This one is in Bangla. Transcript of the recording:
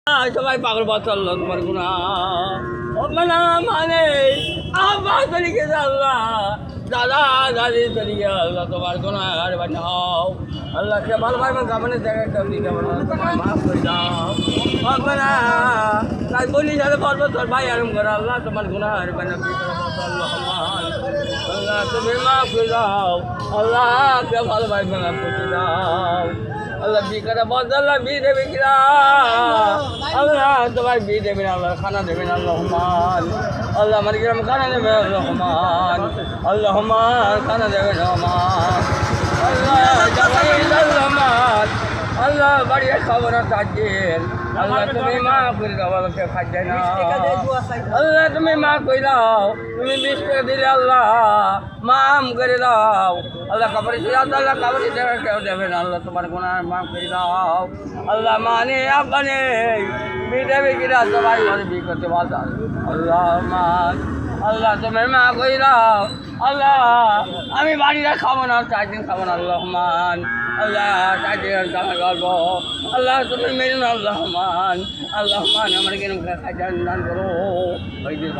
সবাই পাগল বাচ্চাল্লাহ তোমার গুণা মানা মানে আব্বা তরিকে আল্লাহ দাদা দাদি তরিকে আল্লাহ তোমার গুণা আর বানাও আল্লাহকে ভালো ভাই গামনের জায়গায় কেউ দিতে পারো মাফ করে দাও মানা তাই বলি যাবে বলবো তোর ভাই আরম করে আল্লাহ তোমার গুণা আর বানাবি আল্লাহ আল্লাহ তুমি মাফ করে দাও আল্লাহকে ভালো ভাই মাফ করে দাও আল্লাহ বিকারে বল আল্লাহ বি দেবে কিনা আল্লাহ তোমার বি দেবে না আল্লাহ খানা দেবে না রহমান আল্লাহ আমার কিরম খানা দেবে রহমান আল্লাহ রহমান খানা দেবে রহমান আল্লাহ রহমান আল্লাহ বাড়িয়ে খবর থাকবেন আল্লাহ তুমি মা করে দাও আল্লাহকে খাই না আল্লাহ তুমি মা করে দাও তুমি 20 টাকা দিলে আল্লাহ মাম করে দাও আল্লাহ কাপড়ি আল্লাহ কাপড়ি কেউ দেবেন আল্লাহ তোমার গুনাহ মাফ করে দাও আল্লাহ মানে আব্বানে বিদেবে কিরা সবাই মানে বি করতে বাধা আল্লাহ মান আল্লাহ তুমি মা করে দাও আল্লাহ আমি বাড়িটা খাবো না 4 দিন খাবো না আল্লাহ মান আল্লাহ 4 দিন খাবার গল্প আল্লাহ তুমি মেরুন আল্লাহ মান আমার কেন খাই দান করো ওই দিন